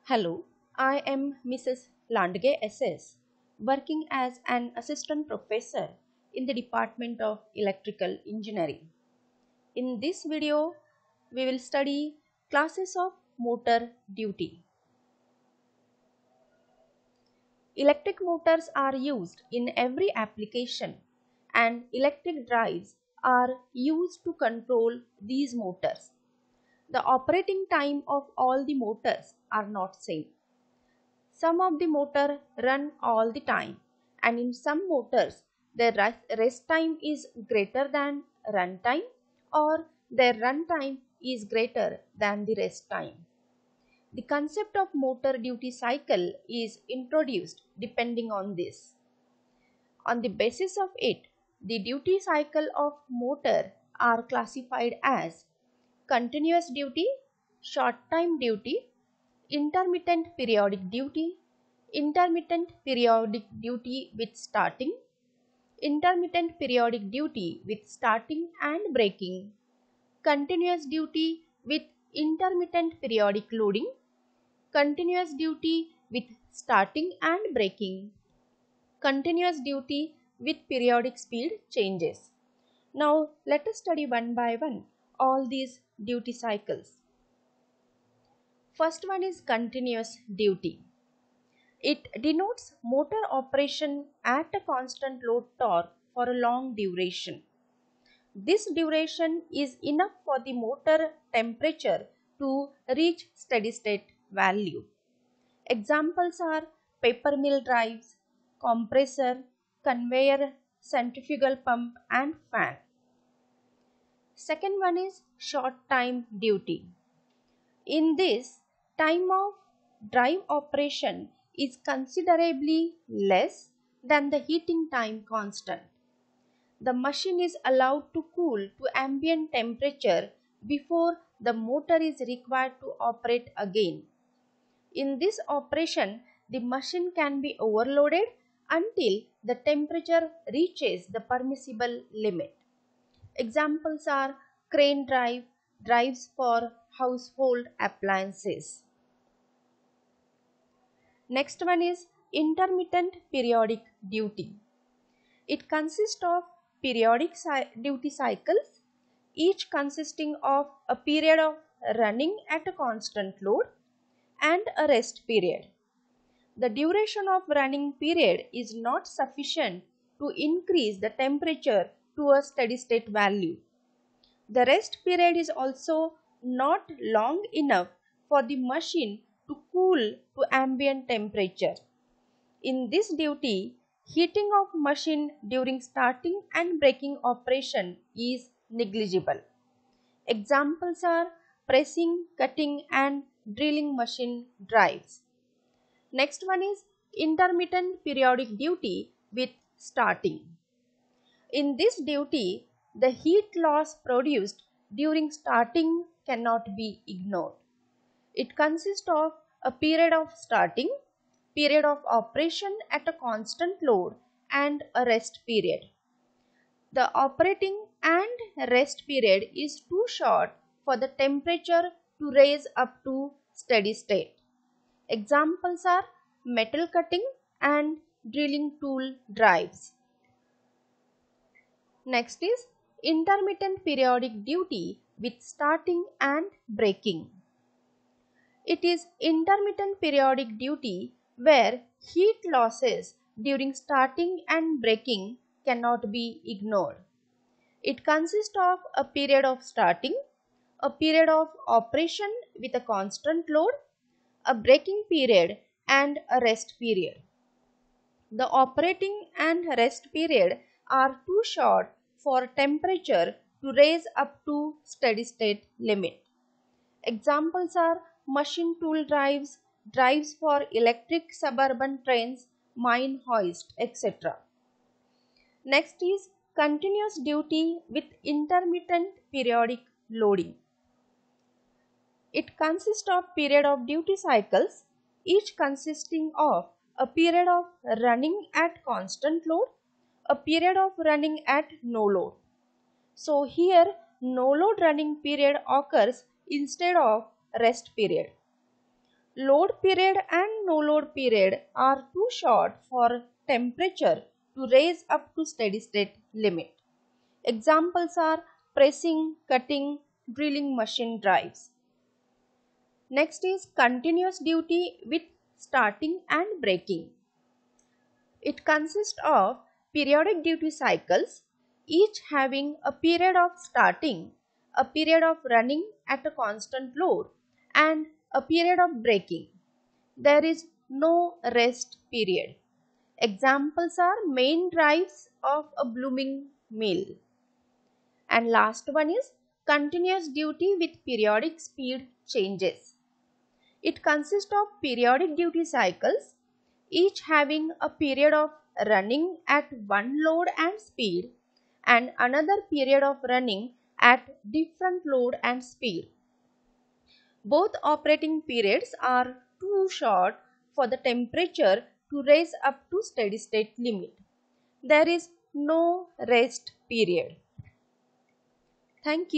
Hello, I am Mrs. Landge SS, working as an assistant professor in the Department of Electrical Engineering. In this video, we will study classes of motor duty. Electric motors are used in every application and electric drives are used to control these motors. The operating time of all the motors are not same. Some of the motor run all the time, and in some motors their rest time is greater than run time, or their run time is greater than the rest time. The concept of motor duty cycle is introduced depending on this. On the basis of it, the duty cycle of motor are classified as continuous duty, short time duty, intermittent periodic duty, intermittent periodic duty with starting, intermittent periodic duty with starting and breaking, continuous duty with intermittent periodic loading, continuous duty with starting and breaking, continuous duty with periodic speed changes. Now let us study one by one all these duty cycles. First one is continuous duty. It denotes motor operation at a constant load torque for a long duration. This duration is enough for the motor temperature to reach steady state value. Examples are paper mill drives, compressor, conveyor, centrifugal pump and fan. Second one is short time duty. In this, time of drive operation is considerably less than the heating time constant. The machine is allowed to cool to ambient temperature before the motor is required to operate again. In this operation, the machine can be overloaded until the temperature reaches the permissible limit. Examples are crane drive, drives for household appliances. Next one is intermittent periodic duty. It consists of periodic duty cycles, each consisting of a period of running at a constant load and a rest period. The duration of running period is not sufficient to increase the temperature to a steady state value. The rest period is also not long enough for the machine to cool to ambient temperature. In this duty, heating of machine during starting and breaking operation is negligible. Examples are pressing, cutting and drilling machine drives. Next one is intermittent periodic duty with starting. In this duty, the heat loss produced during starting cannot be ignored. It consists of a period of starting, period of operation at a constant load and a rest period. The operating and rest period is too short for the temperature to raise up to steady state. Examples are metal cutting and drilling tool drives. Next is intermittent periodic duty with starting and breaking. It is intermittent periodic duty where heat losses during starting and breaking cannot be ignored. It consists of a period of starting, a period of operation with a constant load, a breaking period and a rest period. The operating and rest period are too short for temperature to raise up to steady state limit. Examples are machine tool drives, drives for electric suburban trains, mine hoist, etc. Next is continuous duty with intermittent periodic loading. It consists of period of duty cycles, each consisting of a period of running at constant load, a period of running at no load. So here no load running period occurs instead of rest period. Load period and no load period are too short for temperature to raise up to steady state limit. Examples are pressing, cutting, drilling machine drives. Next is continuous duty with starting and breaking. It consists of periodic duty cycles, each having a period of starting, a period of running at a constant load, and a period of breaking. There is no rest period. Examples are main drives of a blooming mill. And last one is continuous duty with periodic speed changes. It consists of periodic duty cycles, each having a period of running at one load and speed and another period of running at different load and speed. Both operating periods are too short for the temperature to raise up to steady state limit. There is no rest period. Thank you.